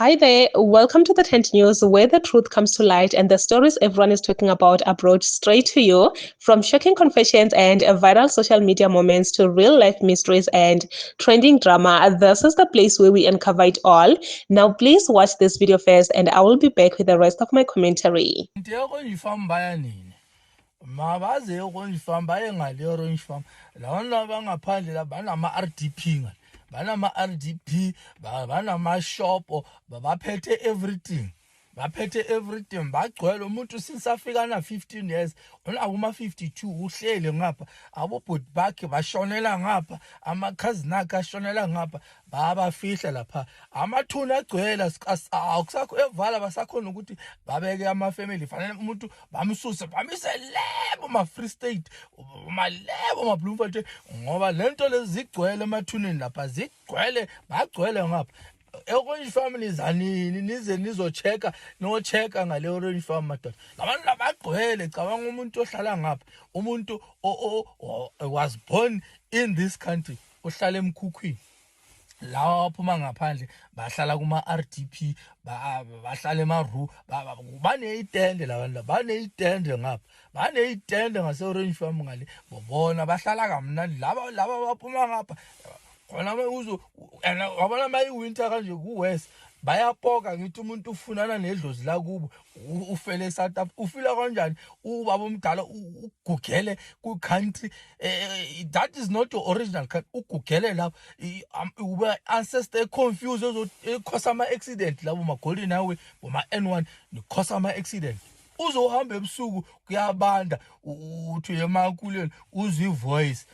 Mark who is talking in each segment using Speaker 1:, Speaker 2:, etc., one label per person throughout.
Speaker 1: Hi there, welcome to the Tent News, where the truth comes to light and the stories everyone is talking about are brought straight to you. From shocking confessions and viral social media moments to real life mysteries and trending drama, this is the place where we uncover it all. Now, please watch this video first, and I will be back with the rest of my commentary.
Speaker 2: Mabaze orange farm baye ngale orange farm lana bangaphandle labanama RDP banama RDP banama shop baphethe everything bagcwele umuntu since afika na 15 years ona kuma 52 uhlele ngapha abobhuti bakhe bashonela ngapha amakhazini akhe ashonela ngapha babafihla lapha amathuna agcwele akusakho evala basakhona ukuthi babeke ama family fanele umuntu bamsuse bamise lebo ma Free State malebo ma Bloemfontein ngoba lento lezi zigcwele emathuneni lapha zigcwele bagcwele ngapha Orange families anini nize nizocheka no-checka ngale Orange farm madoda labantu labagcwele cabanga umuntu ohlala ngapha umuntu was born in this country ohlala emkhukhwini lawa aphuma ngaphandle bahlala kuma RDP bahlala emaru baneyitende labantu baneyitende ngapha baneyitende ngase Orange farm ngale bobona bahlala kamnandi laba baphuma ngapha khona uzo wabona mayiwinter kanje kuwest bayapoka ngithi umuntu ufunana nedlozi la kubo ufele eSouth Africa ufila kanjani ubaba omdala ugugele ku country that is not your original country ugugele lapho ube ancestor confused ekhosa ama accident labo ma Golden Highway boma N1 nikhosa ama accident uzohamba ebusuku kuyabanda uthi emakuleni uzwi voice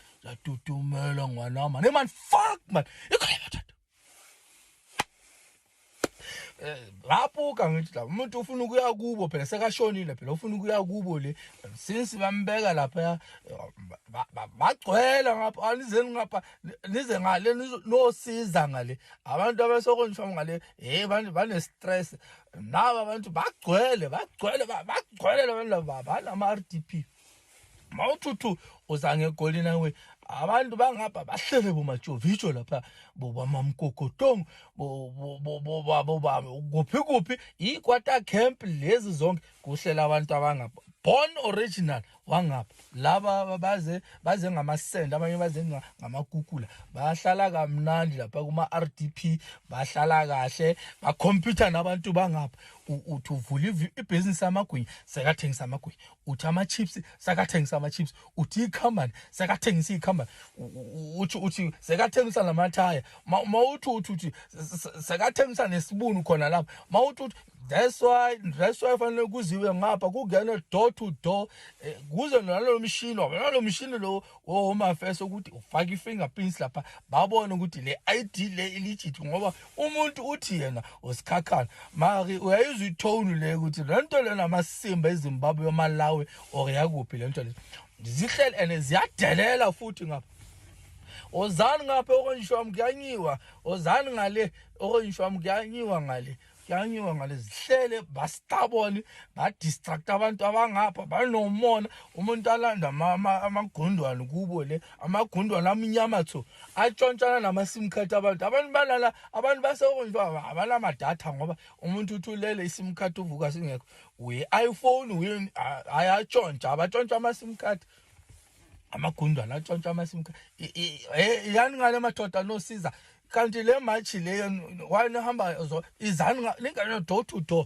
Speaker 2: tutumela ngwanama ne man fuck man lapho kangithi la umuntu ufuna ukuya kubo phela sekashonile phela ufuna ukuya kubo le since bambeka lapha bagcwela ngapha anizeni ngapha nize ngale nosiza ngale abantu abasokonjwa ngale bane stress naba abantu bagcwele labantu banama RDP mawuthuthu uzange Golden Highway abantu bangapha bahlele bomajovijo lapha bobamamkokotongo kuphi ikwata camp lezi zonke kuhlela abantu abangapha born original wangapha laba baze ngamasende abanye baze ngamakukula bahlala kamnandi lapha kuma RDP bahlala kahle bacomputer nabantu bangapha uthi uvula ibusiness amagwinya sekathengisa amagwinya uthi ama chips sekathengisa ama chips uthi ikhambani sekathengisa ikhambani uthi sekathengisa lamathaya mawuthi sekathengisa nesibunu khona lapha mawuthi that's why fanele kuziwe ngapha kungena door to door kuze nalo mshini lo home affairs ukuthi ufake ifingerprints lapha babone ukuthi le ID le illegit ngoba umuntu uthi yena usikhakhana mari uyayizwa itone le ukuthi lento lena amasimba eZimbabwe yoMalawi or yakuphi lento le zihlele ene ziyadelela futhi ngapha ozani ngapha okonjishwa kuyanyiwa ozani ngale okonjishwa kuyanyiwa ngale yanyiwa ngale zihlele bastabone badistract abantu abangapha banomona umuntu alanda amagundwane kubo le amagundwane amnyama tho atshontshana nama sim card abantu balala abantu basekonjwa abalama data ngoba umuntu uthulele isim card uvuka singekho we iPhone ayatshontsha abatshontsha ama sim card amagundwane atshontsha ama sim card yani ngale madoda nosiza kanti le match leyo wena hamba izani lingane door to door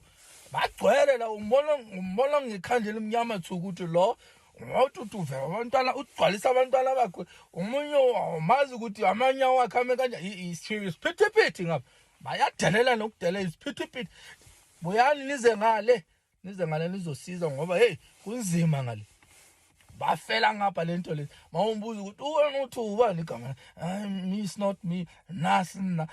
Speaker 2: bagcwele la umbona ngikhandela emnyama thuku ukuthi lo ngawututuve abantwana ugcwalisa abantwana bakho umunye umazi ukuthi amanya wakhe ame kanje i-serious phithi ngapha bayadelela nokudelela isiphithiphithi buyani nize ngale nizosiza ngoba hey kunzima ngale bafela ngapha lento le mawumbuza ukuthi wena uthi ubani igama me is not me nasina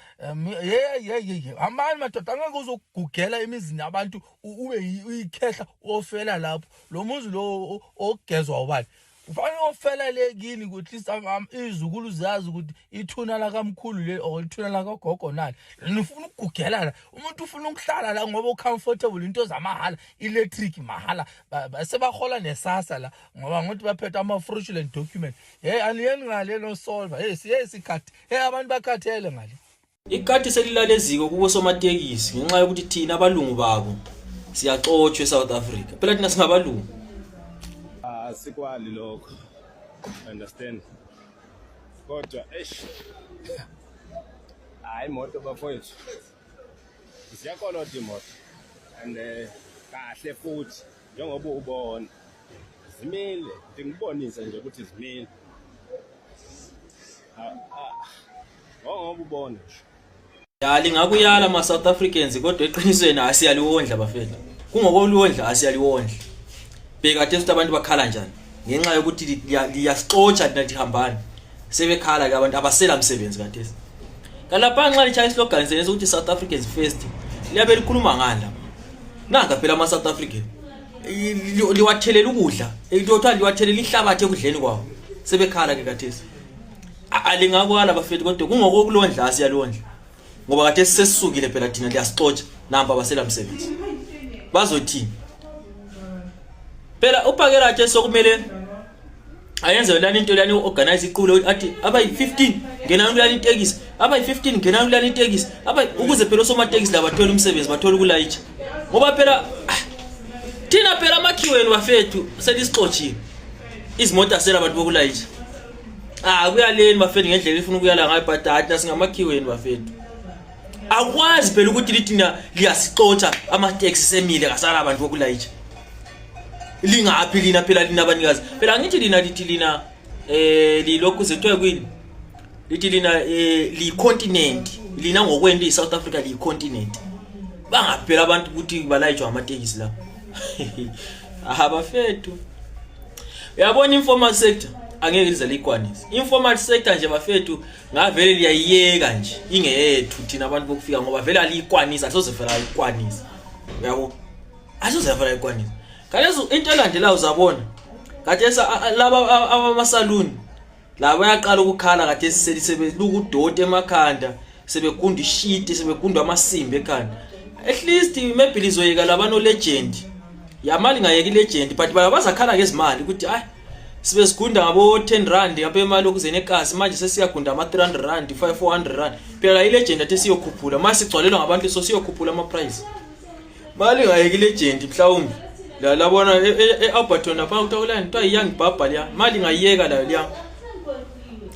Speaker 2: yeah amani madoda angeke uzogugela emizini abantu ube uyikhehla ofela lapho lo muzi lo ogezwa ubani ufanele ofela le kini ukuthi izukulu zazi ukuthi ithuna la kamkhulu le or ithuna la kagogo nani nifuna ukugugela la umuntu ufuna ukuhlala la ngoba ucomfortable into zamahala electric mahala sebahola nesasa la ngoba ngokuthi baphethe ama fraudulent document hey aniyeni ngale no solver hey siye sikhathi hey abantu bakhathele ngale
Speaker 3: Ikati selilaleziko kubo somatekisi ngenxa yokuthi thina abalungu babo siyaxotshwe eSouth Africa. Phela thina singabalungu.
Speaker 4: Sikwali lokho. Understand? Kodwa hayi imoto bafowethu. Siyakolota imoto. And kahle futhi njengoba ubona zimile ngikubonisa nje ukuthi zimile. Ngoba ubona nje.
Speaker 3: Yali ngakuyala ama South Africans kodwa eqinisweni asiyaliwondla bafethu. Kungokolwondla asiyaliwondla. Bheka test abantu bakhala njani ngenxa yokuthi liyasixotsha thina lihambana. Sebekhala ke abantu abasela umsebenzi kathesi. Kalapha nxa lichaya slogan senze ukuthi South Africans first. Liyabe likhuluma ngani lapha? Nanga phela ama South African. Liwathelela ukudla. Elithothwa liwathelela ihlabathi ekudleni kwawo. Sebekhala ke kathesi. Alingakwala bafethu kodwa kungokolwondla asiyalondla. Ngoba kathesi sesisukile phela thina liyasixotsha namba abasela umsebenzi. Bazothini? Phela uphakela nje sokumele ayenze lana into lani organize iqulo athi abayi15 ngena kulana itekisi abayi15 ngena kulana itekisi ukuze phela osomatekisi la bathola umsebenzi bathola ukulayitsha ngoba phela thina phela amakhiweni bafethu selisixotshiwe izimoto asela abantu bokulayitsha kuyaleni bafethu ngendlela ifuna ukuyala ngayo bhatata singamakhiweni bafethu akwazi phela ukuthi lithina liyasixotsha ama-taxi semile kasala abantu bokulayitsha lingaphi lina phela lina abanikazi phela ngithi lina lithi lina lilokhu zethwe kwini lithi lina li-continent lina ngokwento i-South Africa liyi-continent bangaphela abantu ukuthi balayitshwa amatekisi la bafethu uyabona informal sector angeke lize likwanise informal sector nje bafethu ngavele liyayiyeka nje ingeyethu thina abantu bokufika ngoba vele alikwanisa asozevela ayikwanisa uyabo asozevela ayikwanisa kalezo into elandela uzabona kathesa laba abamasaluni laba bayaqala ukukhala kathesi selisebelukudoda emakhanda sebegunda ishiti sebegunda amasimbi ekhanda at least maybe lizoyeka labano legend yamali ngayeki legend but bazakhala ngezimali ukuthi sibe sigunda ngabo 10 rand ngapha imali okuzene ekasi manje sesiyagunda ama 300 rand 400 rand phela ilegend athi siyokhuphula mase sigcwalelwa ngabantu so siyokhuphula ama price mali ngayeki legend mhlawumbe labona eAlberton apha uthola into young baba liya mali ngayiyeka la liya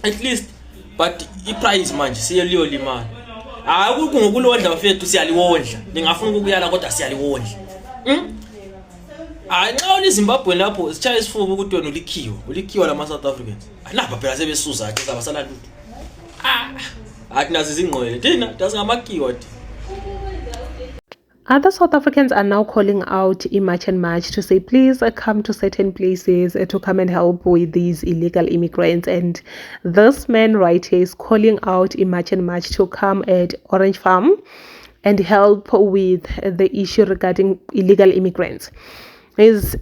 Speaker 3: at least but iprice manje siyeliyo limali ngokulondla bafethu siyaliwondla ningafuna ukuyala kodwa siyaliwondla nxa uliZimbabwe lapho sichaya isifuba ukuthi wena ulikhiwa lama South Africans napa phela sebesuza athi abasala lutho athi nazi izingqwele thina dasingamakhiwa.
Speaker 1: Other South Africans are now calling out iMarch and March to say, please come to certain places to come and help with these illegal immigrants. And this man right here is calling out iMarch and March to come at Orange Farm and help with the issue regarding illegal immigrants. He's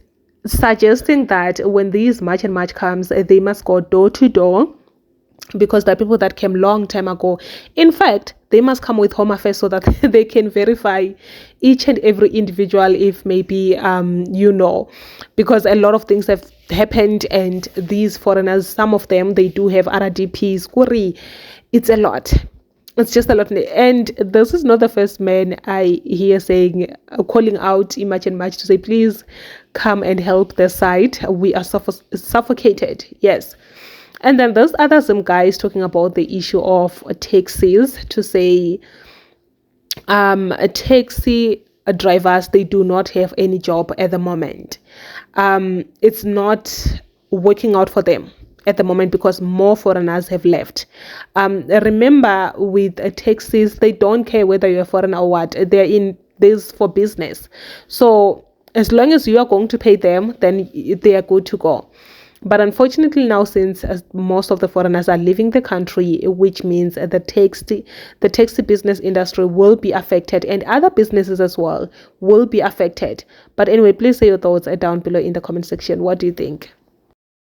Speaker 1: suggesting that when these March and March comes, they must go door to door, because there are people that came long time ago. In fact, they must come with Home Affairs so that they can verify each and every individual if maybe, because a lot of things have happened and these foreigners, some of them, they do have RDPs. Kuri, it's a lot. It's just a lot. And this is not the first man I hear saying, calling out iMarch and March to say, please come and help the site. We are suffocated. Yes. And then there's some guys talking about the issue of taxis to say taxi drivers, they do not have any job at the moment. It's not working out for them at the moment because more foreigners have left. Remember, with taxis, they don't care whether you're a foreigner or what. They're in this for business. So as long as you are going to pay them, then they are good to go. But unfortunately now, since most of the foreigners are leaving the country, which means the taxi business industry will be affected, and other businesses as well will be affected. But anyway, please say your thoughts down below in the comment section. What do you think?